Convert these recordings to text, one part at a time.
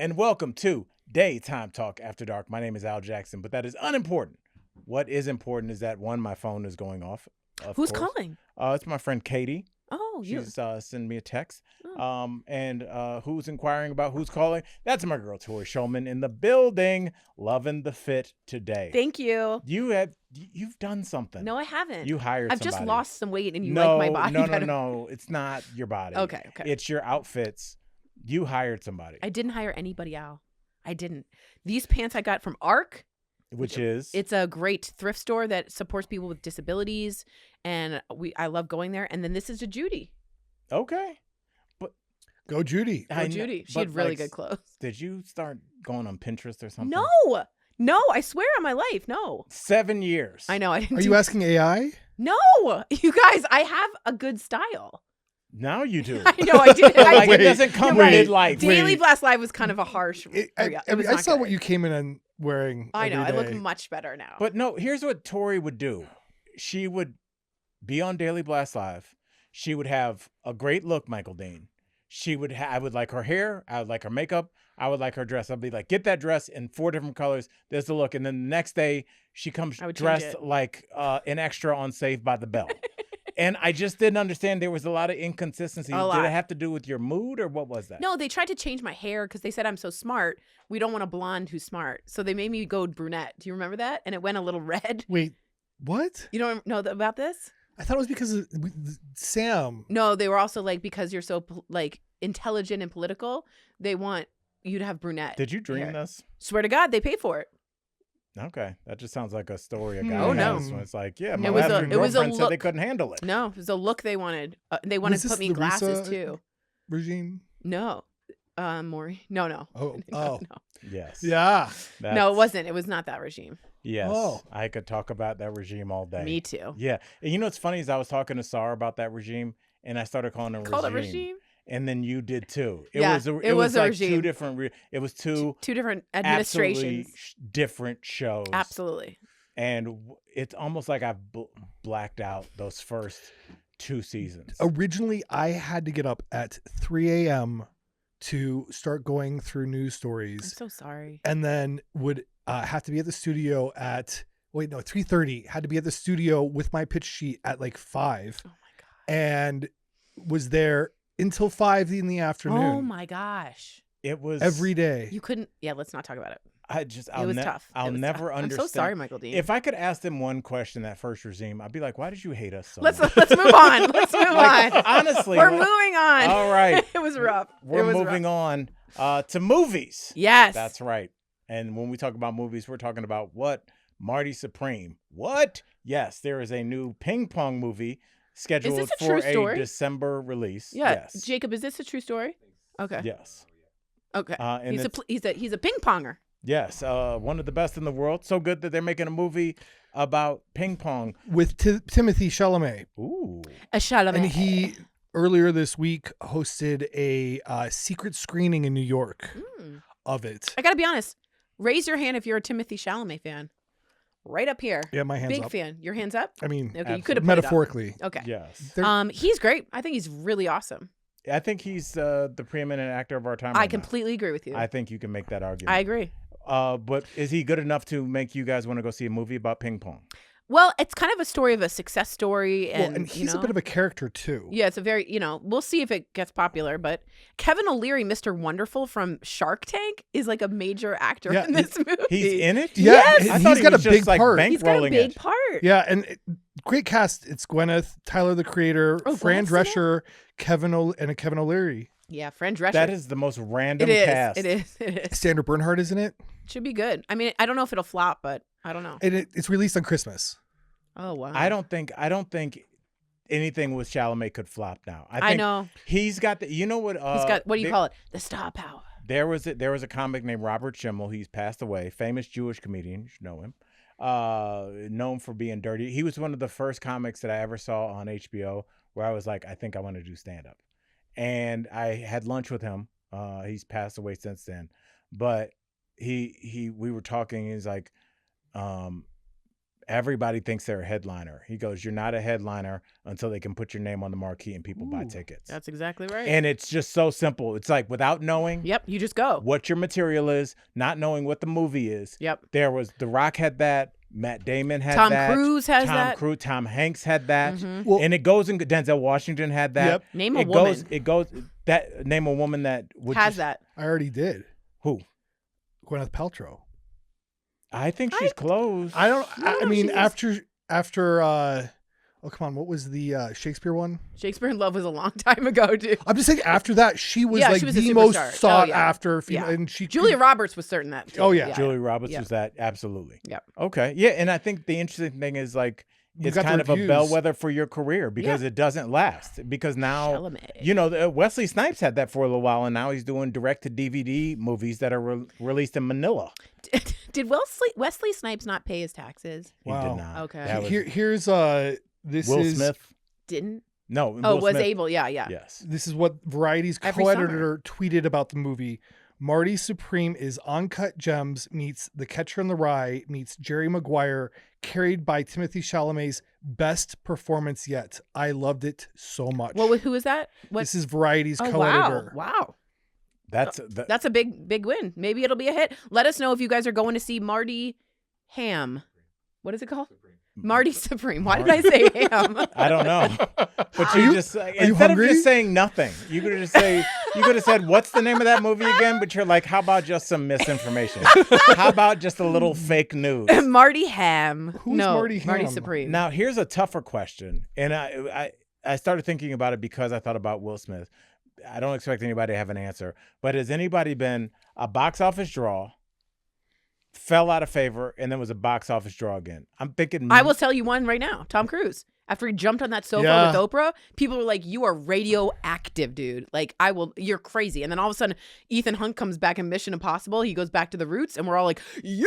and welcome to Daytime Talk After Dark. My name is Al Jackson, but that is unimportant. What is important is that, one, my phone is going off. Who's calling? It's my friend Katie. Oh, She's sending me a text. And who's inquiring about who's calling? That's my girl, Tori Shulman, in the building, loving the fit today. Thank you. You've done something. No, I haven't. You hired I've somebody. just lost some weight, and you like my body better. No. It's not your body. Okay. It's your outfits. You hired somebody. I didn't hire anybody, Al. I didn't. These pants I got from ARC. It's a great thrift store that supports people with disabilities, and I love going there. And then this is a Judy. Okay. Go Judy. Judy. She had really good clothes. Did you start going on Pinterest or something? No, I swear on my life, no. 7 years. I know. I didn't. Are you asking AI? No, you guys. I have a good style. Now you do. I know. I did. It doesn't come with midlife. Daily Blast Live was kind of a harsh. I saw what you came in and wearing. I know. Every I day. look much better now. But no, here's what Tori would do. She would be on Daily Blast Live. She would have a great look, Michael Dean. I would like her hair. I would like her makeup. I would like her dress. I'd be like, get that dress in 4 different colors. There's the look. And then the next day, she comes dressed like an extra on Saved by the Bell. And I just didn't understand. There was a lot of inconsistency. Did it have to do with your mood, or what was that? No, they tried to change my hair because they said I'm so smart. We don't want a blonde who's smart. So they made me go brunette. Do you remember that? And it went a little red. Wait, what? You don't know about this? I thought it was because of Sam. No, they were also like, because you're so intelligent and political, they want you to have brunette. Did you dream hair. this? Swear to God, they paid for it. Okay, that just sounds like a story a guy has when it's like, yeah, my girlfriend said they couldn't handle it. No, it was a look they wanted. They wanted to put me in glasses too. Regime? No, Maury. No. Oh. No. Yes. Yeah. No, it wasn't. It was not that regime. Yes. Oh. I could talk about that regime all day. Me too. Yeah. And you know what's funny is I was talking to Sarah about that regime, and I started calling it regime. And then you did too. It was like regime. Two different. It was two different administrations. Different shows. Absolutely. And it's almost like I've blacked out those first 2 seasons. Originally, I had to get up at 3 a.m. to start going through news stories. I'm so sorry. And then would have to be at the studio at 3:30. Had to be at the studio with my pitch sheet at like 5. Oh my God. And was there until 5 in the afternoon. Oh my gosh. It was every day. You couldn't. Yeah, let's not talk about it. It was tough. I'll never understand. I'm so sorry, Michael Dean. If I could ask them one question that first regime, I'd be like, why did you hate us so much? Let's move on. Let's move on. Honestly. We're moving on. All right. It was rough. We're moving on to movies. Yes. That's right. And when we talk about movies, we're talking about what? Marty Supreme. What? Yes, there is a new ping pong movie scheduled for a December release. Yeah. Yes. Jacob, is this a true story? Okay. Yes. Okay. He's a ping ponger. Yes. One of the best in the world. So good that they're making a movie about ping pong with Timothy Chalamet. Ooh. A Chalamet. And he earlier this week hosted a secret screening in New York of it. I gotta be honest. Raise your hand if you're a Timothy Chalamet fan. Right up here. Yeah, my hand's up. Big fan. Your hands up? I mean, okay, you could have metaphorically. Okay. Yes. He's great. I think he's really awesome. I think he's the preeminent actor of our time. I completely agree with you. I think you can make that argument. I agree. But is he good enough to make you guys want to go see a movie about ping pong? Well, it's kind of a story of a success story. And he's a bit of a character, too. Yeah, it's a very, we'll see if it gets popular. But Kevin O'Leary, Mr. Wonderful from Shark Tank, is like a major actor in this movie. He's in it? Yeah, yes. He's got a big part. He's got a big part. Yeah, and great cast. It's Gwyneth, Tyler the Creator, Fran Drescher, Kevin O'Leary. Yeah, Fran Drescher. That is the most random cast. It is. Sandra Bernhard is in it. Should be good. I mean, I don't know if it'll flop, but I don't know. And it's released on Christmas. Oh wow! I don't think anything with Chalamet could flop now. I know he's got the. You know what? He's got what do you call it? The star power. There was a comic named Robert Schimmel. He's passed away. Famous Jewish comedian. You should know him. Known for being dirty. He was one of the first comics that I ever saw on HBO where I was like, I think I want to do stand up. And I had lunch with him. He's passed away since then, but we were talking. He's like, everybody thinks they're a headliner. He goes, you're not a headliner until they can put your name on the marquee and people buy tickets. That's exactly right. And it's just so simple. It's like without knowing you just go. what your material is, not knowing what the movie is. Yep. There was The Rock had that. Matt Damon had that. Tom Cruise has that. Tom Hanks had that. Well, and it goes in Denzel Washington had that. Yep. Name a woman. Name a woman that has that. I already did. Who? Gwyneth Paltrow. I think she's close. I mean, after oh, come on. What was the Shakespeare one? Shakespeare in Love was a long time ago, dude. I'm just saying after that, she was she was the a most superstar. sought after female. And Julia Roberts was certain that. Too. Oh, yeah. Julia Roberts was that. Absolutely. Yep. Okay. Yeah. And I think the interesting thing is like, it's kind of a bellwether for your career because it doesn't last. Because now, Wesley Snipes had that for a little while, and now he's doing direct-to-DVD movies that are released in Manila. Did Wesley Snipes not pay his taxes? Wow. He did not. Okay. Here's this Will is Smith? Didn't? No. Oh, Will was Smith. able. Yeah. Yes. This is what Variety's co-editor tweeted about the movie. Marty Supreme is Uncut Gems meets The Catcher in the Rye meets Jerry Maguire, carried by Timothée Chalamet's best performance yet. I loved it so much. Well, who is that? This is Variety's co-editor. Wow. That's a big win. Maybe it'll be a hit. Let us know if you guys are going to see Marty Ham. What is it called? Marty Supreme. Why did I say ham? I don't know. But you just instead of just saying nothing, you could have said, what's the name of that movie again? But you're like, how about just some misinformation? How about just a little fake news? Marty Ham. Who's Marty Ham? Marty Supreme. Now here's a tougher question. And I started thinking about it because I thought about Will Smith. I don't expect anybody to have an answer. But has anybody been a box office draw, fell out of favor, and then was a box office draw again? I'm thinking. I will tell you one right now. Tom Cruise. After he jumped on that sofa with Oprah, people were like, "You are radioactive, dude. Like, you're crazy." And then all of a sudden, Ethan Hunt comes back in Mission Impossible. He goes back to the roots, and we're all like, "Yeah!"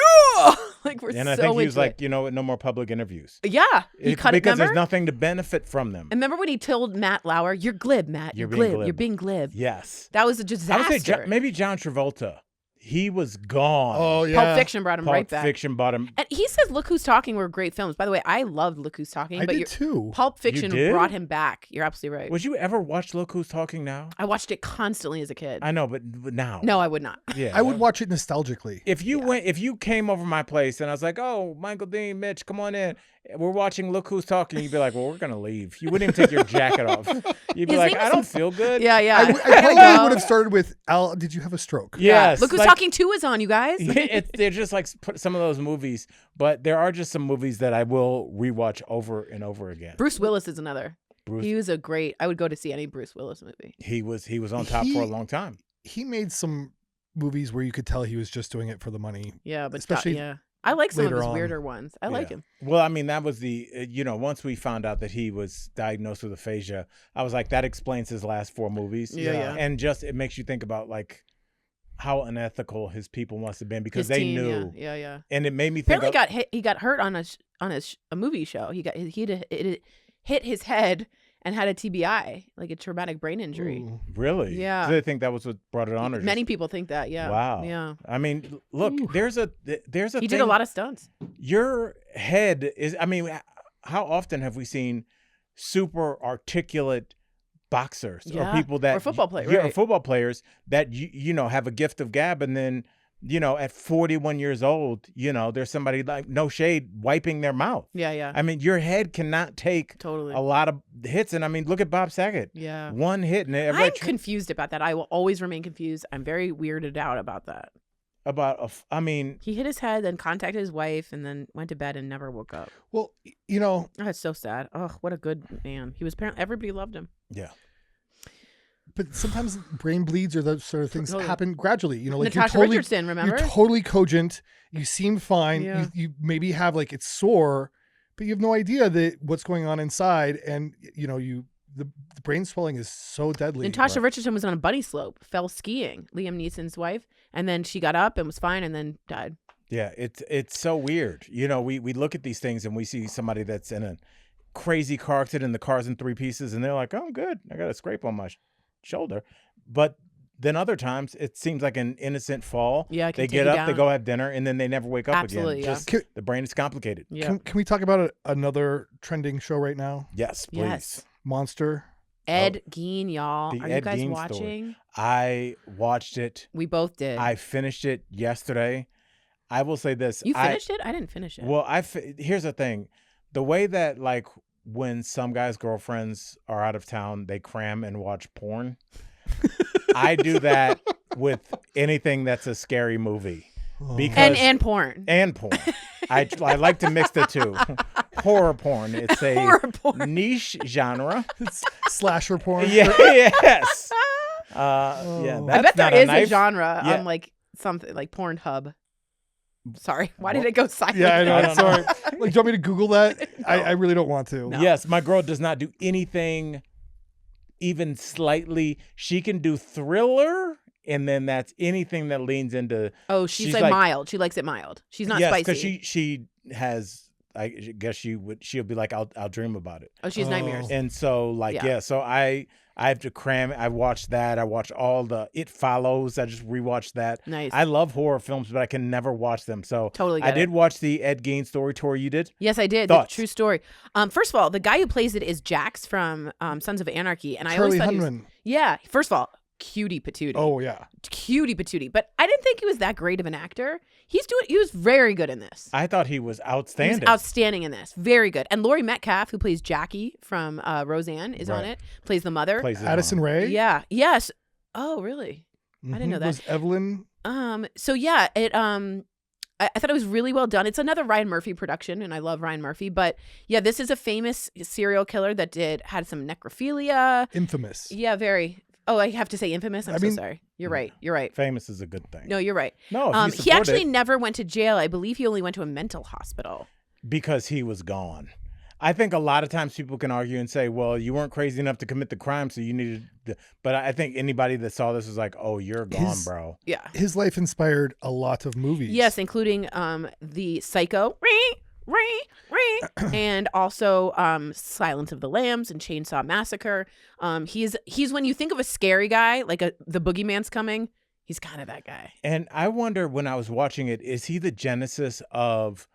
Like we're and I so think he was into like, it. no more public interviews. Yeah, he cut it. Because there's nothing to benefit from them. And remember when he told Matt Lauer, "You're glib, Matt. You're glib. You're being glib." Yes, that was a disaster. I would say maybe John Travolta. He was gone. Oh, yeah. Pulp Fiction brought him right back. Pulp Fiction brought him. And he says Look Who's Talking were great films. By the way, I loved Look Who's Talking. I but did too. Pulp Fiction brought him back. You're absolutely right. Would you ever watch Look Who's Talking now? I watched it constantly as a kid. I know, but now. No, I would not. Yeah, I would watch it nostalgically. If you came over my place and I was like, "Oh, Michael Dean, Mitch, come on in. We're watching Look Who's Talking," you'd be like, "Well, we're gonna leave." You wouldn't even take your jacket off. You'd be like, "I don't feel good." Yeah. I probably would have started with Al. Did you have a stroke? Yes. Look Who's Talking 2 is on, you guys. They're just like some of those movies, but there are just some movies that I will rewatch over and over again. Bruce Willis is another. He was a great. I would go to see any Bruce Willis movie. He was on top for a long time. He made some movies where you could tell he was just doing it for the money. Yeah, but especially I like some of his on. weirder ones. I like him. Well, I mean, that was the, once we found out that he was diagnosed with aphasia, I was like, that explains his last 4 movies. Yeah. And just, it makes you think about like how unethical his people must have been because His they team, knew. Yeah. And it made me think. Apparently he got hurt on a movie show. It hit his head and had a TBI, like a traumatic brain injury. Ooh. Really? Yeah. So they think that was what brought it on? Or Many people think that, yeah. Wow. Yeah. I mean, look, there's a He did a lot of stunts. Your head is, I mean, how often have we seen super articulate boxers or people that or football players, or football players that have a gift of gab, and then at 41 years old, there's somebody like, no shade, wiping their mouth. Yeah. I mean, your head cannot take a lot of hits, and I mean, look at Bob Saget. Yeah, one hit, and I'm confused about that. I will always remain confused. I'm very weirded out about that. He hit his head, then contacted his wife, and then went to bed and never woke up. Well, oh, it's so sad. Oh, what a good man. He was apparently, everybody loved him. Yeah. But sometimes brain bleeds or those sort of things happen gradually. Like Natasha Richardson, remember? You're totally cogent. You seem fine. Yeah. You maybe have it's sore, but you have no idea that what's going on inside. And the brain swelling is so deadly. Natasha Richardson was on a bunny slope, fell skiing. Liam Neeson's wife, and then she got up and was fine, and then died. Yeah, it's so weird. We look at these things and we see somebody that's in a crazy car accident and the car's in 3 pieces, and they're like, "Oh, I'm good. I got a scrape on my shoulder," but then other times it seems like an innocent fall. Yeah, it can they take get you up, they down. go have dinner, and then they never wake up Absolutely, again. yeah. Just the brain is complicated. Yeah. Can we talk about another trending show right now? Yes, please. Yes. Monster. Ed Gein, y'all. The Are you Ed guys Gein watching? story. I watched it. We both did. I finished it yesterday. I will say this. You finished it? I didn't finish it. Well, here's the thing. The way that, like, when some guys' girlfriends are out of town, they cram and watch porn. I do that with anything that's a scary movie. Because and porn. And porn. I like to mix the two. Horror porn. It's a Horror porn. niche genre. It's slasher porn. Yeah, yes. Yeah, I I bet that's there not a is a knife. genre Yeah. on like something like Pornhub. Sorry, why did it go silent? Yeah, I know. I don't Sorry. Like, do you want me to Google that? No. I really don't want to. No. Yes, my girl does not do anything even slightly. She can do thriller, and then that's anything that leans into. Oh, she's like mild. She likes it mild. She's not yes, spicy. because she has. I guess she'll be like, I'll dream about it. Oh, she has nightmares. And so so I have to cram. I watched that. I watched all the It Follows. I just rewatched that. Nice. I love horror films, but I can never watch them. So Totally I get did it. watch the Ed Gein story. Tori, you did? Yes, I did. Thoughts? The true story. First of all, the guy who plays it is Jax from Sons of Anarchy, and I always Charlie thought he was, Hunnam. yeah. First of all, cutie patootie. Oh yeah. Cutie patootie. But I didn't think he was that great of an actor. He was very good in this. I thought he was He outstanding. was outstanding in this. Very good. And Laurie Metcalf, who plays Jackie from Roseanne, is on Right. it. Plays the mother. Plays his Addison mom. Ray. Yeah. Yes. Oh, really? I didn't know that. Was Evelyn? So yeah, it I thought it was really well done. It's another Ryan Murphy production, and I love Ryan Murphy. But yeah, this is a famous serial killer that had some necrophilia. Infamous. Yeah, very. Oh, I have to say infamous. I'm I so mean- sorry. You're right. You're right. Famous is a good thing. No, you're right. No, if you He support actually it, never went to jail. I believe he only went to a mental hospital. because he was gone. I think a lot of times people can argue and say, well, you weren't crazy enough to commit the crime, so you needed but I think anybody that saw this was like, oh, you're gone, bro. Yeah. His life inspired a lot of movies. Yes, including the Psycho, and also Silence of the Lambs and Chainsaw Massacre. He's when you think of a scary guy, like the boogeyman's coming, he's kind of that guy. And I wonder, when I was watching it, is he the genesis of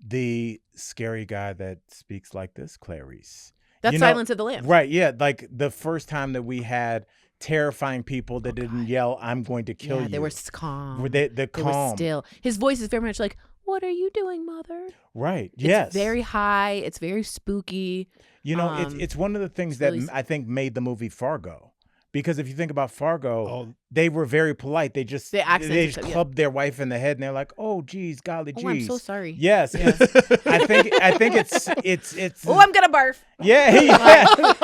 the scary guy that speaks like this, Clarice? That's You know- Silence of the Lambs. Right, yeah. Like the first time that we had terrifying people that didn't yell, I'm going to kill Yeah, you. they were calm. They They calm. were still. His voice is very much like, "What are you doing, mother?" Right, It's yes. very high. It's very spooky. You know, it's one of the things that really I think made the movie Fargo. Because if you think about Fargo, Oh. they were very polite. They just The accent they is just so- yeah. clubbed their wife in the head, and they're like, "Oh, geez, golly, geez." Oh, I'm so sorry. Yes, I think it's. Oh, I'm gonna barf. Yeah.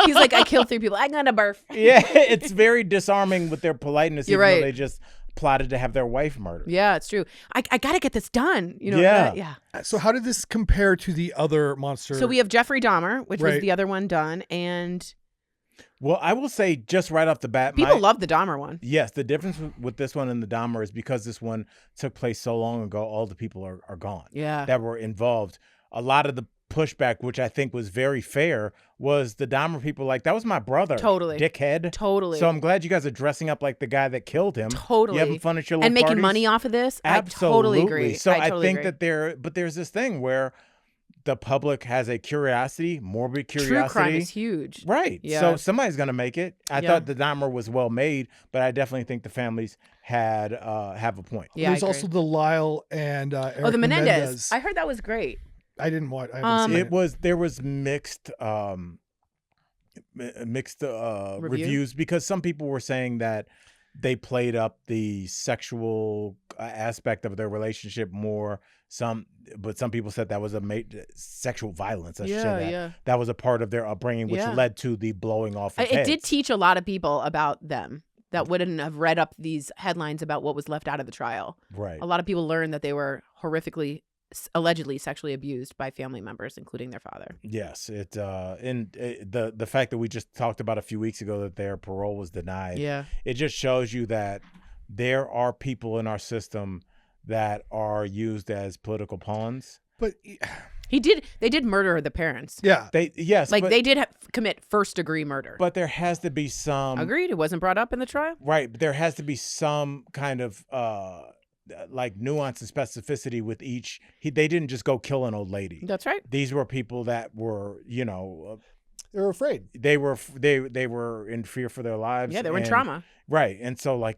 He's like, I killed 3 people. I'm gonna barf. Yeah, it's very disarming with their politeness. You're even though right. they just plotted to have their wife murdered. Yeah, it's true. I gotta get this done. You know. Yeah. Yeah. So how did this compare to the other monster? So we have Jeffrey Dahmer, which was Right. the other one done, and Well, I will say just right off the bat, people love the Dahmer one. Yes, the difference with this one and the Dahmer is because this one took place so long ago, all the people are gone Yeah. that were involved. A lot of the pushback, which I think was very fair, was the Dahmer people like, that was my brother. Totally. Dickhead. Totally. So I'm glad you guys are dressing up like the guy that killed him. Totally. You having fun at your little And making parties? money off of this. Absolutely. I totally agree. So I totally think agree. that there's this thing where the public has a curiosity, morbid curiosity. True crime is huge. Right. Yeah. So somebody's going to make it. I Yeah. thought the Dahmer was well made, but I definitely think the families have a point. Yeah. There's I agree. also the Lyle and Eric the Menendez. Menendez. I heard that was great. I didn't watch. I haven't seen There was mixed reviews because some people were saying that they played up the sexual aspect of their relationship more. But some people said that was sexual violence. I should say that. Yeah. That was a part of their upbringing, which Yeah. led to the blowing off of It did heads. teach a lot of people about them that wouldn't have read up these headlines about what was left out of the trial. Right. A lot of people learned that they were allegedly sexually abused by family members, including their father. Yes, the fact that we just talked about a few weeks ago that their parole was denied. Yeah. It just shows you that there are people in our system that are used as political pawns. But They did murder the parents. Yeah. They did commit first-degree murder. But there has to be some. Agreed. It wasn't brought up in the trial. Right. But there has to be some kind of like nuance and specificity with each. They didn't just go kill an old lady. That's right. These were people that were, they were afraid. They were in fear for their lives. Yeah, they were in trauma. Right. And so I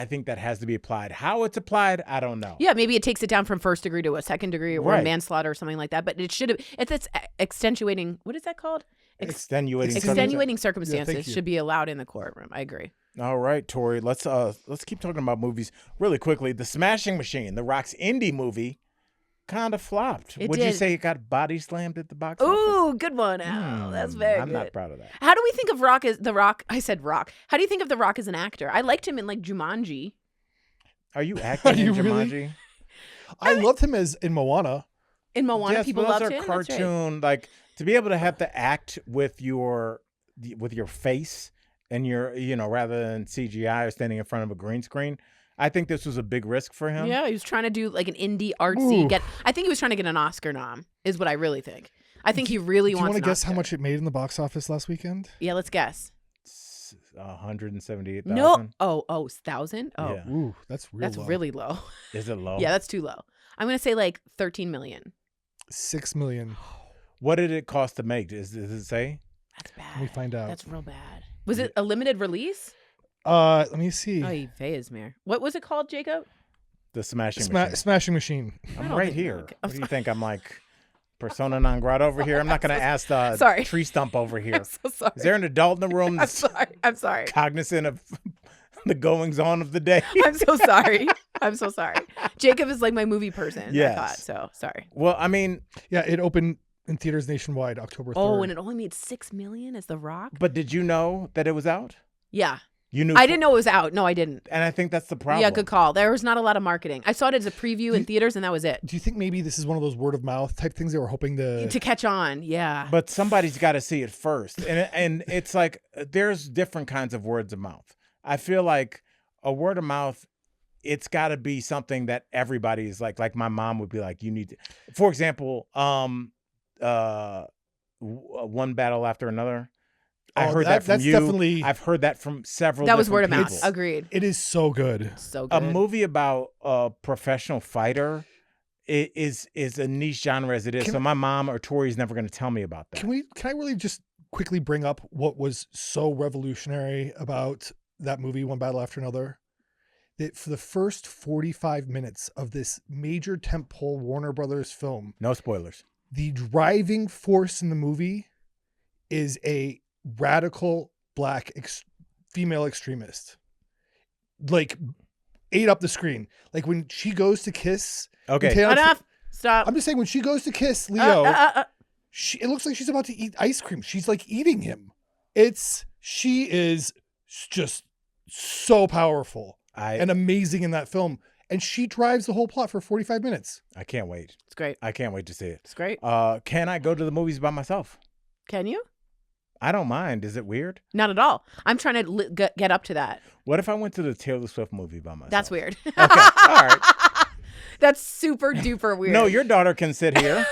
think that has to be applied. How it's applied, I don't know. Yeah, maybe it takes it down from first degree to a second degree or Right. manslaughter or something like that. But it should have. It's extenuating. What is that called? Extenuating Circumstances you. should be allowed in the courtroom. I agree. All right, Tori. Let's keep talking about movies really quickly. The Smashing Machine, The Rock's indie movie, kind of flopped. It Would you did. say it got body slammed at the box office? Ooh, good one, Al. That's very I'm good. not proud of that. How do we think of Rock as The Rock? I said Rock. How do you think of The Rock as an actor? I liked him in like Jumanji. Are you acting in you Jumanji? really? I loved him as in Moana. In Moana, Yes, people but those loved are him. That's right. cartoon. Like to be able to have to act with your face and your rather than CGI or standing in front of a green screen. I think this was a big risk for him. Yeah, he was trying to do like an indie artsy. Ooh. I think he was trying to get an Oscar nom. Is what I really think. I think he really Do you wants. want to an guess how Oscar. much it made in the box office last weekend? Yeah, let's guess. 178,000. No. Oh, 1,000. Oh, Yeah. Ooh, that's low. really low. Is it low? Yeah, that's too low. I'm gonna say like 13 million. 6 million. What did it cost to make? Does it say? That's bad. Let me find out. That's real bad. Was it a limited release? Let me see. Oh, Fayesmere. What was it called, Jacob? The Smashing Machine. Smashing Machine. I I'm don't right think- here. okay. What do you think? I'm like persona non grata over here. I'm not going to ask the sorry. tree stump over here. I'm so sorry. Is there an adult in the room I'm that's sorry. I'm sorry. cognizant of the goings on of the day? I'm so sorry. I'm so sorry. Jacob is like my movie person. Yes. I thought so. Sorry. Well, I mean, Yeah, it opened in theaters nationwide October 3rd. Oh, and it only made 6 million as The Rock. but did you know that it was out? Yeah, You knew. I didn't know it was out. No, I didn't. And I think that's the problem. Yeah, good call. There was not a lot of marketing. I saw it as a preview in theaters, and that was it. Do you think maybe this is one of those word of mouth type things they were hoping to? To catch on, yeah. But somebody's got to see it first, and it's like there's different kinds of words of mouth. I feel like a word of mouth, it's got to be something that everybody is like my mom would be like, you need to, for example, one battle after another. I heard that from that's you. definitely. I've heard that from several. That was word of different mouth. people. Agreed. It is so good. So good. A movie about a professional fighter is a niche genre as it is. Can- so my mom or Tori's never going to tell me about that. Can I really just quickly bring up what was so revolutionary about that movie, One Battle After Another? That for the first 45 minutes of this major tentpole Warner Brothers film, No spoilers. the driving force in the movie is a radical black female extremist. Like, ate up the screen. Like when she goes to kiss. Okay. Enough. Stop. I'm just saying when she goes to kiss Leo, Uh. it looks like she's about to eat ice cream. She's like eating him. She is just so powerful and amazing in that film. And she drives the whole plot for 45 minutes. I can't wait. It's great. I can't wait to see it. It's great. Can I go to the movies by myself? Can you? I don't mind. Is it weird? Not at all. I'm trying to get up to that. What if I went to the Taylor Swift movie by myself? That's weird. Okay. All right. That's super duper weird. No, your daughter can sit here.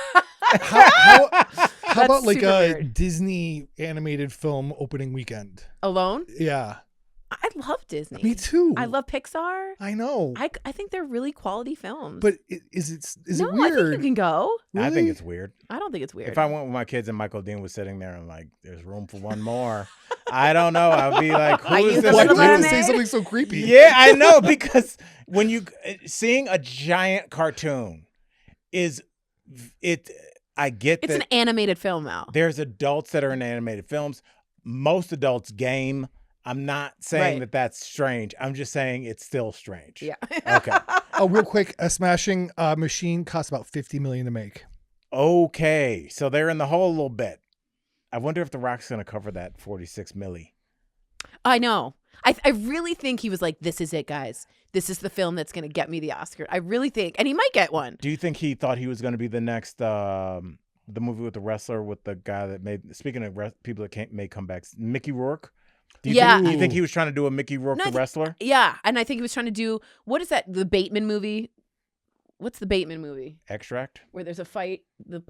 How about like super a weird. Disney animated film opening weekend? Alone? Yeah. I love Disney. Me too. I love Pixar. I know. I think they're really quality films. But is it no, weird? I think you can go. I think Really? it's weird. I don't think it's weird. If I went with my kids and Michael Dean was sitting there and like, there's room for one more. I don't know. I'd be like, Are who you is the this? Why little do you have to mermaid? say something so creepy? Yeah, I know, because when you seeing a giant cartoon is it. I get it's that an animated film, Al. there's adults that are in animated films. Most adults game. I'm not saying Right. that's strange. I'm just saying it's still strange. Yeah. Okay. Oh, real quick, a Smashing Machine costs about $50 million to make. Okay. So they're in the hole a little bit. I wonder if The Rock's going to cover that 46 milli. I know. I really think he was like, this is it, guys. This is the film that's going to get me the Oscar. I really think. And he might get one. Do you think he thought he was going to be the next, the movie with the wrestler with the guy that made, speaking of people that made comebacks, Mickey Rourke? Do you Yeah. Think, do you think he was trying to do a Mickey Rourke No, the wrestler? Yeah. And I think he was trying to do, what is that? The Bateman movie? what's the Bateman movie Extract. where there's a fight, the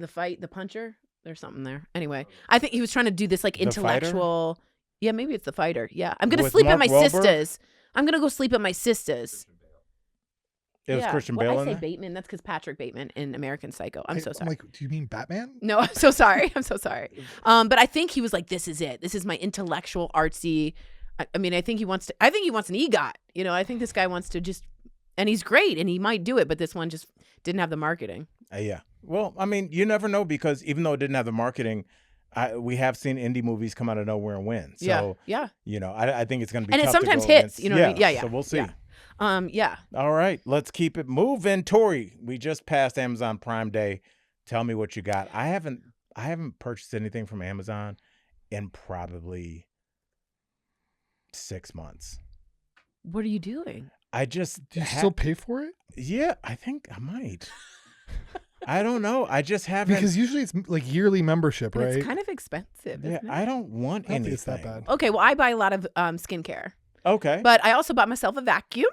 fight, the puncher? There's something there. Anyway, I think he was trying to do this like intellectual. Yeah, maybe it's The Fighter. Yeah, I'm gonna With sleep at Mark my Wahlberg? sister's. I'm gonna go sleep at my sister's. It was Christian Bale I in say there? Bateman. That's because Patrick Bateman in American Psycho. I'm so I'm sorry. like, do you mean Batman? No, I'm so sorry. I'm so sorry. But I think he was like, this is it. This is my intellectual, artsy. I mean, I think he wants to. I think he wants an EGOT. You know, I think this guy wants to just, and he's great, and he might do it. But this one just didn't have the marketing. Yeah. Well, I mean, you never know because even though it didn't have the marketing, we have seen indie movies come out of nowhere and win. So, yeah. you know, I think it's going to be And it tough to sometimes go hits. against- You know what I mean? Yeah. So we'll see. Yeah. All right, let's keep it moving. Tori, we just passed Amazon Prime Day. Tell me what you got. I haven't purchased anything from Amazon in probably 6 months. What are you doing? I just Do you still pay for it? Yeah, I think I might. I don't know. I just haven't Because usually it's like yearly membership, And right? it's kind of expensive. Yeah, Isn't it? I don't want I don't anything. think it's that bad. Okay, well, I buy a lot of skincare, Okay. but I also bought myself a vacuum,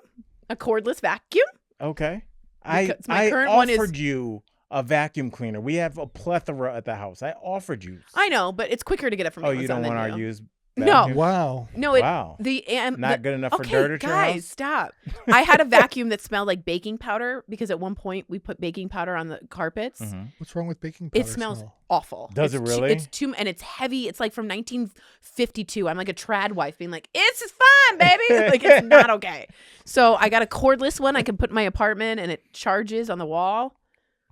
a cordless vacuum. Okay. Because my I current one is- offered you a vacuum cleaner. We have a plethora at the house. I offered you. I know, but it's quicker to get it from Oh, Amazon you don't than want our you. used No. vacuum? Wow. No, Wow. Not good enough for okay, dirt at your guys, house? stop. I had a vacuum that smelled like baking powder because at one point we put baking powder on the carpets. Mhm. What's wrong with baking powder? It smells smell? awful. Does It's it too- really? it's too, and it's heavy. It's like from 1952. I'm like a trad wife being like, "It's fine, baby." Like it's not okay. So I got a cordless one I can put in my apartment, and it charges on the wall.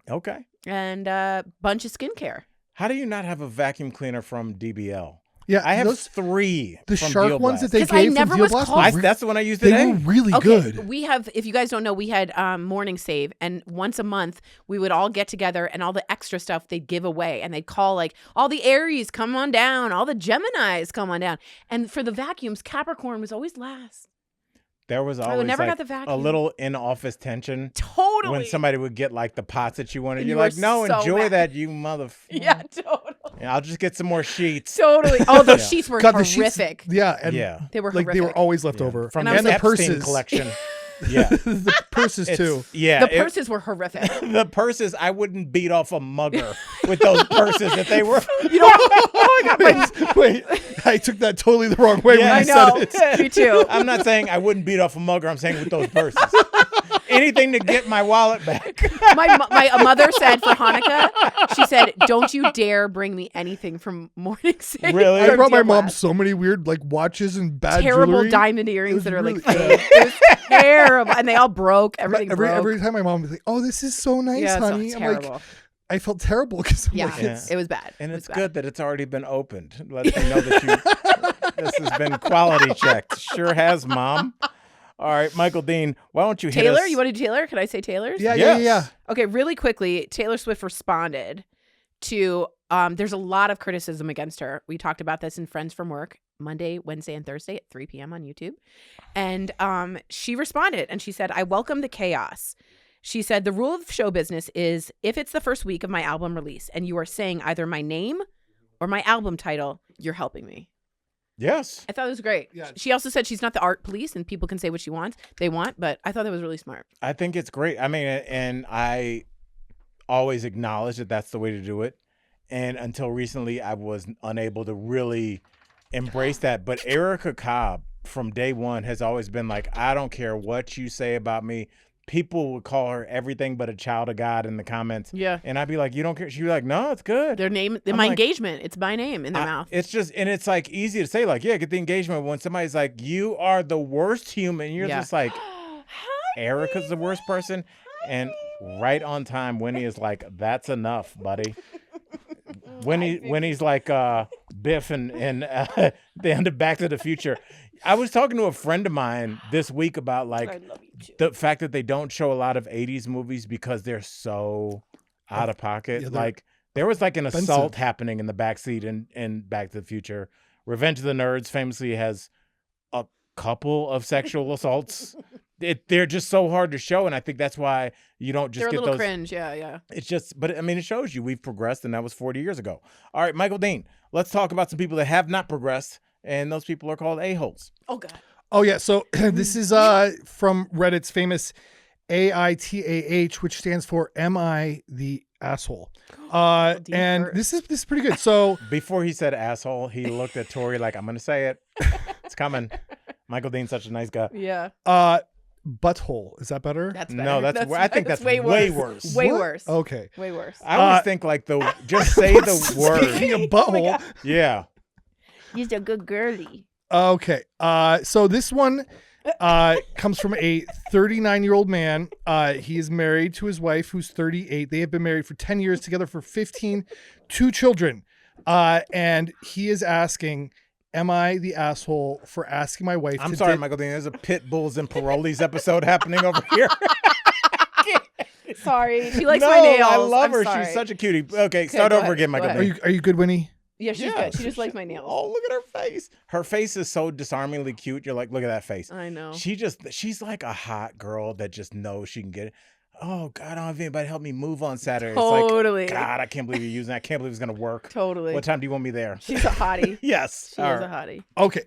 Okay. And a bunch of skincare. How do you not have a vacuum cleaner from DBL? Yeah, I have those, 3 the from shark Deal ones that Blast. they 'Cause I gave never from was Deal Blast. called- were That's the one I used they today. were really Okay, good. we have, if you guys don't know, we had Morning Save, and once a month we would all get together, and all the extra stuff they'd give away, and they'd call like all the Aries come on down, all the Geminis come on down, and for the vacuums, Capricorn was always last. There was I always never like got the a vacuum. little in-office tension Totally. when somebody would get like the pots that you wanted. And You're you were like, no, so enjoy mad. that, you mother. Yeah, totally. Yeah, I'll just get some more sheets. Totally. Oh, those Yeah. sheets were God, the sheets- horrific. Yeah, and Yeah. They were like horrific. they were always left Yeah. over. From And I the was the like- Epstein purses collection. Yeah. the purses too. Yeah. The purses were horrific. The purses, I wouldn't beat off a mugger with those purses that they were. You know what? Oh my God. Wait, I took that totally the wrong way Yeah, when you I know. said it. Me too. I'm not saying I wouldn't beat off a mugger. I'm saying with those purses. Anything to get my wallet back. My mother said for Hanukkah, she said, "Don't you dare bring me anything from Morning Save." Really? I from brought my Deal mom Blast. so many weird like watches and bad Terrible jewelry. diamond It earrings was that are like really- fake. It was terrible, and they all broke. Everything broke. Every time my mom was like, "Oh, this is so nice, yeah, honey." it's I'm terrible. like, I felt terrible because I'm Yeah, like, Yeah. it's, it was bad. And It it's was good that it's already been opened. Let me know that this has been quality checked. Sure has, Mom. All right, Michael Dean, why don't you hit Taylor, us? you want to do Taylor? Can I say Taylor's? yeah, Yes. yeah. Okay, really quickly, Taylor Swift responded to there's a lot of criticism against her. We talked about this in Friends from Work Monday, Wednesday, and Thursday at 3 p.m. on YouTube. And she responded and she said, "I welcome the chaos." She said, "The rule of show business is if it's the first week of my album release and you are saying either my name or my album title, you're helping me." Yes. I thought it was great. Yeah. She also said she's not the art police and people can say what they want, but I thought that was really smart. I think it's great. I mean, and I always acknowledge that that's the way to do it. And until recently, I was unable to really embrace that. But Erica Cobb from day one has always been like, I don't care what you say about me. People would call her everything but a child of God in the comments. Yeah. And I'd be like, you don't care? She'd be like, no, it's good. Their name, I'm my like- engagement, it's my name in their mouth. It's just, and it's like easy to say, like, yeah, get the engagement. When somebody's like, you are the worst human, you're Yeah. just like, Erica's the worst person. And right on time, Winnie is like, that's enough, buddy. Winnie's like Biff and the end of Back to the Future. I was talking to a friend of mine this week about like love you too. the fact that they don't show a lot of 80s movies because they're so out of pocket. Yeah, they're like there was like an expensive. assault happening in the backseat in Back to the Future. Revenge of the Nerds famously has a couple of sexual assaults. They're just so hard to show, and I think that's why you don't just They're a get little those. cringe. Yeah. It's just, but I mean, it shows you we've progressed, and that was 40 years ago. All right, Michael Dean, let's talk about some people that have not progressed, and those people are called a-holes. Oh God. Oh yeah, so this is from Reddit's famous AITAH, which stands for Am I the Asshole? And this is pretty good. So before he said asshole, he looked at Tori like, I'm going to say it. It's coming. Michael Dean's such a nice guy. Yeah. Butthole. Is that better? That's better. No, I think that's way worse. Way worse. Okay. Way worse. I always think like just say the word. Speaking of butthole. Yeah. He's a good girly. Okay. So this one comes from a 39-year-old man. He is married to his wife, who's 38. They have been married for 10 years, together for 15, 2 children. And he is asking, am I the asshole for asking my wife I'm sorry, Michael Dean. There's a Pit Bulls and Parolees episode happening over here. Sorry. She likes my nails. I love her. Sorry. She's such a cutie. Okay, start over again, Michael Dean. Are you good, Winnie? Yeah, she's good. She just likes my nails. Oh, look at her face. Her face is so disarmingly cute. You're like, look at that face. I know. She's like a hot girl that just knows she can get it. Oh, God, I don't have anybody help me move on Saturday. Totally. It's like, God, I can't believe you're using that. I can't believe it's going to work. Totally. What time do you want me there? She's a hottie. Yes. She is a hottie. Okay.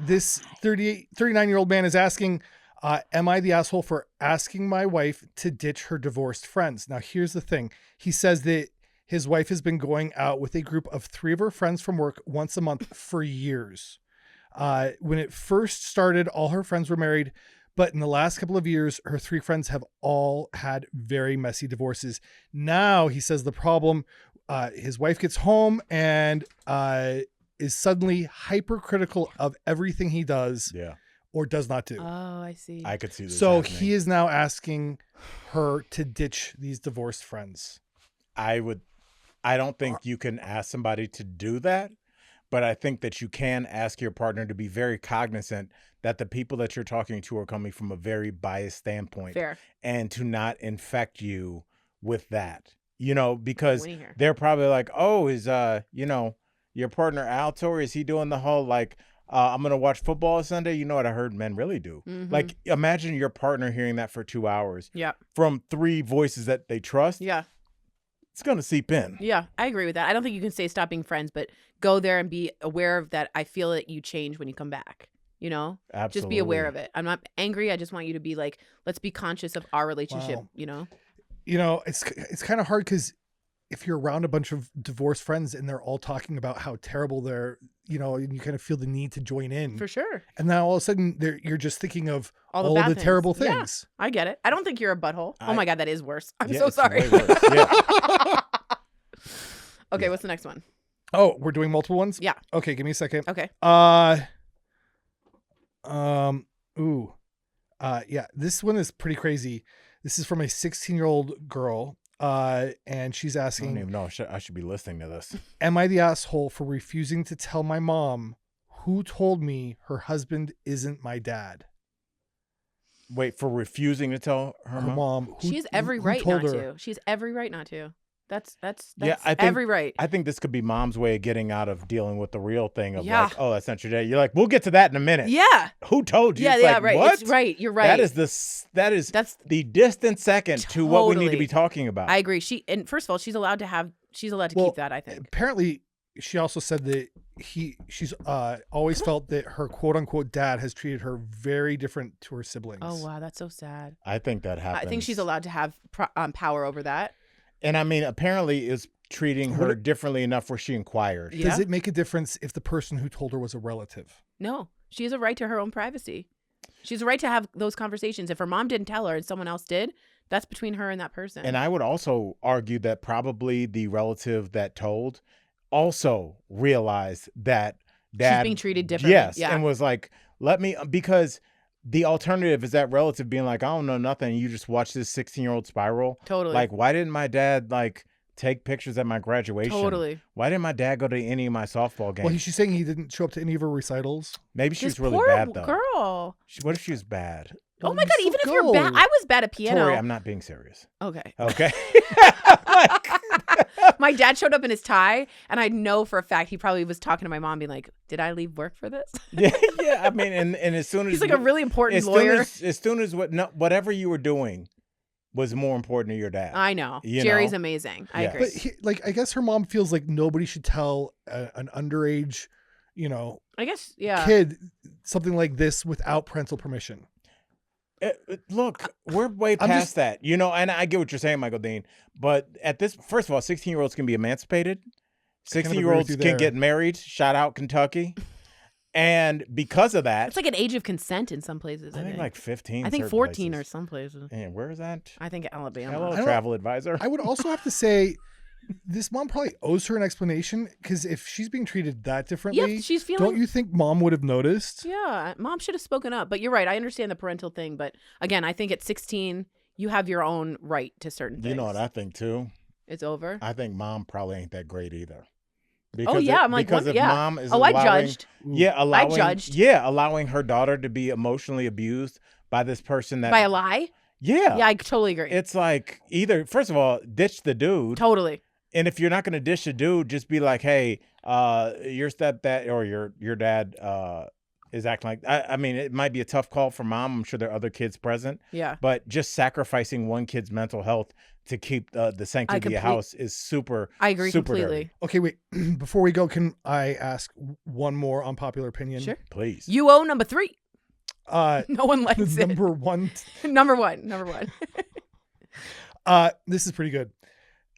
This 39-year-old man is asking, am I the asshole for asking my wife to ditch her divorced friends? Now, here's the thing. He says that his wife has been going out with a group of 3 of her friends from work once a month for years. When it first started, all her friends were married, but in the last couple of years, her 3 friends have all had very messy divorces. Now, he says the problem, his wife gets home and is suddenly hypercritical of everything he does or does not do. Oh, I see. I could see this So happening. he is now asking her to ditch these divorced friends. I don't think you can ask somebody to do that, but I think that you can ask your partner to be very cognizant that the people that you're talking to are coming from a very biased standpoint. Fair. And to not infect you with that, because they're probably like, oh, is, your partner Al Tori, is he doing the whole, like, I'm going to watch football Sunday? You know what I heard men really do? Mm-hmm. Like, imagine your partner hearing that for 2 hours from 3 voices that they trust. Yeah. It's going to seep in. Yeah, I agree with that. I don't think you can say stop being friends, but go there and be aware of that. I feel that you change when you come back, Absolutely. Just be aware of it. I'm not angry. I just want you to be like, let's be conscious of our relationship, It's kind of hard because if you're around a bunch of divorced friends and they're all talking about how terrible they're, and you kind of feel the need to join in. For sure. And then all of a sudden you're just thinking of all the the terrible things. Yeah, I get it. I don't think you're a butthole. Oh my God, that is worse. I'm so it's sorry. way worse. Yeah. Okay, what's the next one? Oh, we're doing multiple ones? Yeah. Okay, give me a second. Okay. This one is pretty crazy. This is from a 16-year-old girl. And she's asking, I don't even know. I should be listening to this. Am I the asshole for refusing to tell my mom who told me her husband isn't my dad? Wait, for refusing to tell her mom? She has every right not to. She has every right not to. That's I think, every right. I think this could be mom's way of getting out of dealing with the real thing of like, oh, that's not your dad. You're like, we'll get to that in a minute. Yeah. Who told you? Yeah, it's yeah, like, right. What? It's right. You're right. That's the distant second to what we need to be talking about. I agree. And first of all, she's allowed to keep that, I think. Apparently, she also said that she's always felt that her quote unquote dad has treated her very different to her siblings. Oh wow, that's so sad. I think that happens. I think she's allowed to have power over that. And I mean, apparently is treating her differently enough where she inquired. Yeah. Does it make a difference if the person who told her was a relative? No, she has a right to her own privacy. She has a right to have those conversations. If her mom didn't tell her and someone else did, that's between her and that person. And I would also argue that probably the relative that told also realized that dad she's being treated differently. Yes, and was like, because the alternative is that relative being like, I don't know nothing. And you just watch this 16-year-old spiral. Totally. Like, why didn't my dad take pictures at my graduation? Totally. Why didn't my dad go to any of my softball games? Well, she's saying he didn't show up to any of her recitals. Maybe she was really poor bad though. Girl. What if she was bad? Oh my God! Even if you're bad, I was bad at piano. Tori, I'm not being serious. Okay. Okay. My dad showed up in his tie, and I know for a fact he probably was talking to my mom, being like, "Did I leave work for this?" Yeah. I mean, and as soon as he's like a really important lawyer. As soon as whatever you were doing was more important to your dad. I know. Jerry's amazing. I agree. But I guess her mom feels like nobody should tell an underage, I guess, yeah, kid something like this without parental permission. Look, we're way past that, you know, and I get what you're saying, Michael Dean. But at this, first of all, 16-year-olds can be emancipated. 16-year-olds can get married. Shout out Kentucky. And because of that, it's like an age of consent in some places. I think like 15. I think 14 or some places. And where is that? I think Alabama. Hello, travel advisor. I would also have to say, this mom probably owes her an explanation, because if she's being treated that differently, she's feeling. Don't you think mom would have noticed? Yeah, mom should have spoken up. But you're right. I understand the parental thing, but again, I think at 16, you have your own right to certain things. You know what I think too? It's over. I think mom probably ain't that great either. Because I'm like, because if mom is I judged. Allowing her daughter to be emotionally abused by this person that by a lie. Yeah, I totally agree. It's like, either, first of all, ditch the dude. Totally. And if you're not going to dish the dude, just be like, hey, your stepdad or your dad is acting like. I mean, it might be a tough call for mom. I'm sure there are other kids present. Yeah. But just sacrificing one kid's mental health to keep the sanctity of the house is super. I agree super completely. dirty. Okay, wait. Before we go, can I ask one more unpopular opinion? Sure. Please. You owe number 3. No one likes it. Number one. Number one. This is pretty good.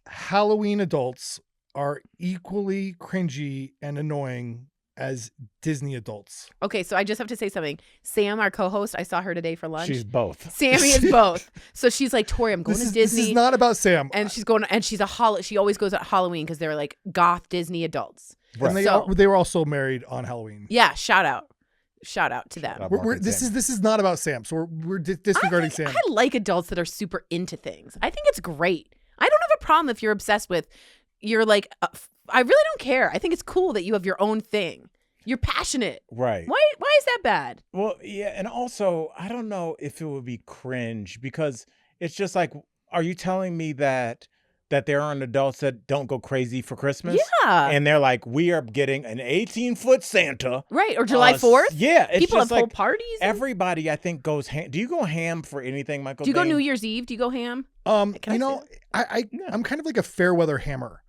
Halloween adults are equally cringy and annoying as Disney adults. Okay, so I just have to say something. Sam, our co-host, I saw her today for lunch. She's both. Sammy is both. So she's like, Tori, I'm going to Disney. This is not about Sam. And she's going, and she's she always goes at Halloween because they're like goth Disney adults. Right. And they were also married on Halloween. Yeah, shout out to them. This is not about Sam, so we're disregarding Sam. I like adults that are super into things. I think it's great. I don't have a problem if you're obsessed with. You're like, I really don't care. I think it's cool that you have your own thing. You're passionate. Right. Why is that bad? Well, yeah, and also, I don't know if it would be cringe, because it's just like, are you telling me that there aren't adults that don't go crazy for Christmas? Yeah. And they're like, we are getting an 18-foot Santa. Right, or July 4th? Yeah. It's people just have like, whole parties. Everybody, I think, goes ham. Do you go ham for anything, Michael? Do you go New Year's Eve? Do you go ham? I'm kind of like a fair weather hammer.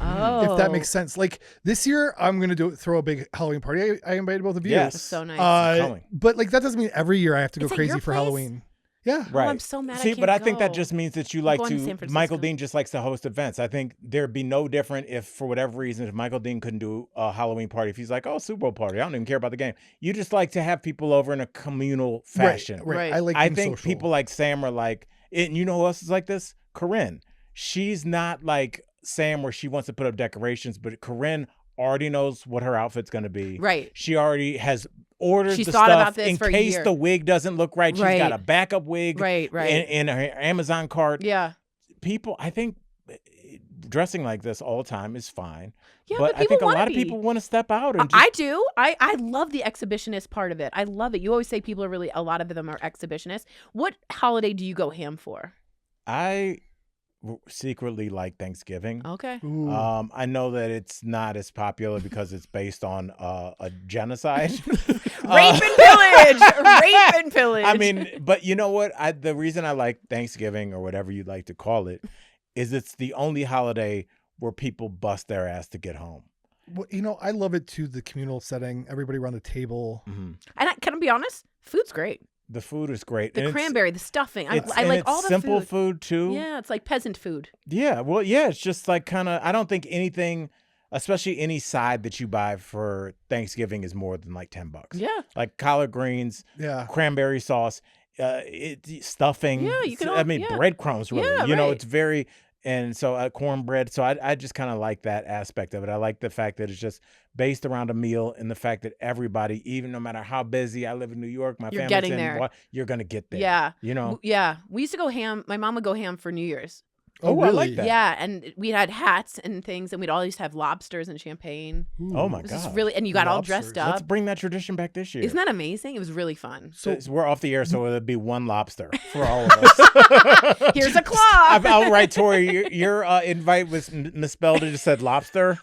Oh. If that makes sense. Like this year, I'm going to throw a big Halloween party. I invited both of you. Yes. That's so nice. But like that doesn't mean every year I have to go Is it crazy your for place? Halloween. Yeah. Right. Oh, I'm so mad. See, but I think that just means that you like to. to Michael Dean just likes to host events. I think there'd be no different if, for whatever reason, if Michael Dean couldn't do a Halloween party. If he's like, oh, Super Bowl party, I don't even care about the game. You just like to have people over in a communal fashion. Right. I think social. people like Sam are like, and you know who else is like this? Corinne. She's not like Sam where she wants to put up decorations, but Corinne already knows what her outfit's going to be. Right. She already has ordered She's the thought stuff about this in for a case year. the wig doesn't look right. She's got a backup wig right. in her Amazon cart. Yeah. People, I think dressing like this all the time is fine. Yeah, but I think a lot of people want to step out. And I do. I love the exhibitionist part of it. I love it. You always say people are really, a lot of them are exhibitionists. What holiday do you go ham for? I secretly like Thanksgiving. Okay. I know that it's not as popular because it's based on a genocide. Rape and pillage. Rape and pillage. I mean, but you know what? The reason I like Thanksgiving, or whatever you'd like to call it, is it's the only holiday where people bust their ass to get home. Well, you know, I love it too, the communal setting, everybody around the table. Mm-hmm. And can I be honest? Food's great. The food is great. The and cranberry, the stuffing. I and like it's all the simple food too. Yeah, it's like peasant food. Yeah, well, yeah, it's just like kind of. I don't think anything, especially any side that you buy for Thanksgiving, is more than like $10. Yeah, like collard greens, cranberry sauce, stuffing. Yeah, you can. Breadcrumbs. Really, yeah, you know, it's very. And so cornbread. So I just kind of like that aspect of it. I like the fact that it's just based around a meal, and the fact that everybody, even no matter how busy, I live in New York, my family's getting in there. You're going to get there. Yeah. You know? Yeah. We used to go ham. My mom would go ham for New Year's. Oh, really? I like that. Yeah, and we had hats and things, and we'd always have lobsters and champagne. Oh my It was just God. really, and you got all Lobsters. dressed up. Let's bring that tradition back this year. Isn't that amazing? It was really fun. So we're off the air, so it'll be one lobster for all of us. Here's a claw. I'll write Tori. Your invite was misspelled. It just said lobster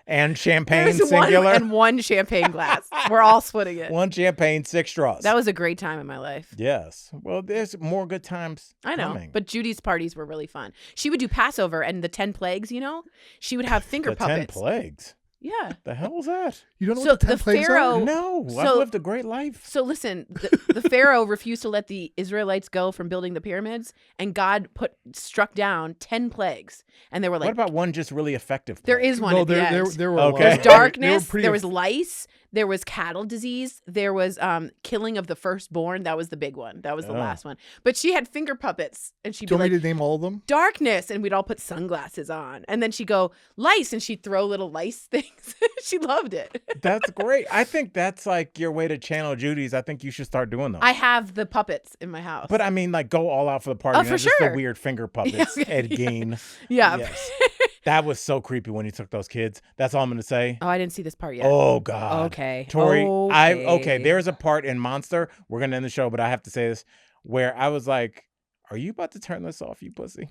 and champagne There's singular. one champagne glass. We're all splitting it. One champagne, 6 straws. That was a great time in my life. Yes. Well, there's more good times. I know, coming. but Judy's parties were really fun. She would do Passover and the 10 plagues. You know, she would have finger The puppets. 10 plagues. Yeah. The hell was that? You don't know So what the the 10 plagues Pharaoh- are? No, I've So- lived a great life. So listen, the Pharaoh refused to let the Israelites go from building the pyramids, and God struck down 10 plagues, and they were like, What about one just really effective? there plague? is one No, at the there end. were a Okay. lot. There's There's They were darkness. pretty There was lice. There was cattle disease. There was killing of the firstborn. That was the big one. That was the Oh. last one. But she had finger puppets, and she'd Do be you want like, me to name all of them? darkness, and we'd all put sunglasses on, and then she'd go lice, and she'd throw little lice things. She loved it. That's great. I think that's like your way to channel Judy's. I think you should start doing those. I have the puppets in my house. But I mean, like, go all out for the party. Oh, not for just sure. the weird finger puppets. okay, Ed yeah. Gein. yeah. Yes. That was so creepy when he took those kids. That's all I'm gonna say. Oh, I didn't see this part yet. Oh God. Okay. Tori, Okay. there's a part in Monster. We're gonna end the show, but I have to say this, where I was like, "Are you about to turn this off, you pussy?"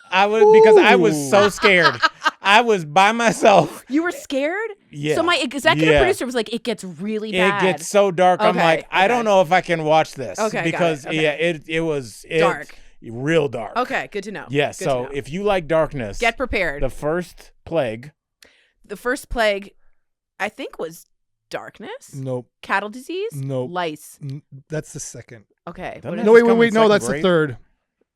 Because I was so scared. I was by myself. You were scared? Yeah. So my executive Yeah. producer was like, it gets really bad. It gets so dark. I'm Okay, like, I don't okay. know if I can watch this. Okay, got it, Because okay. yeah, it was Dark. real dark. Okay, good to know. Yeah. Good to So know. if you like darkness, Get prepared. the first plague. The first plague, I think, was darkness, Nope. cattle disease, Nope. lice. That's the second. Okay. Doesn't What, it is, No, wait. come in No, second that's the grade? third.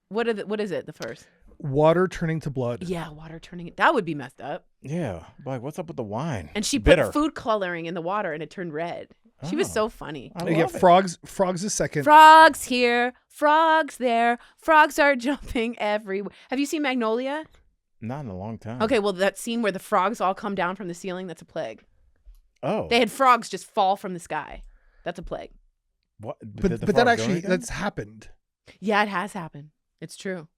what is it? The first? Water turning to blood. Yeah, water turning. That would be messed up. Yeah. Like, what's up with the wine? And she Bitter. put food coloring in the water, and it turned red. She was Oh. so funny. I You get love it. frogs. Frogs is second. Frogs here, frogs there, frogs are jumping everywhere. Have you seen Magnolia? Not in a long time. Okay, well, that scene where the frogs all come down from the ceiling, that's a plague. Oh. They had frogs just fall from the sky. That's a plague. What? Did but the that frog do actually anything? that's happened. Yeah, it has happened. It's true.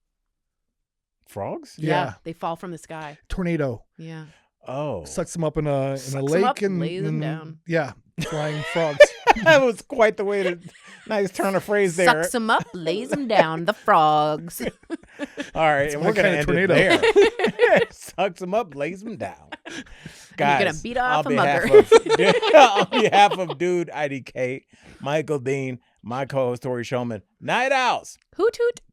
Frogs? Yeah. They fall from the sky. Tornado Yeah. Oh. sucks them up in a Sucks 'em lake up, and lays 'em and- down. Yeah, flying frogs. That was quite the way to nice turn of phrase there. Sucks them up, lays them down, the frogs. All right, and my we're gonna kind of end tornado. it there. Sucks them up, lays them down. Guys, gonna beat off on a behalf mugger. on behalf of Dude IDK, Michael Dean, my co-host Tori Showman, Night Owls. Hoot hoot.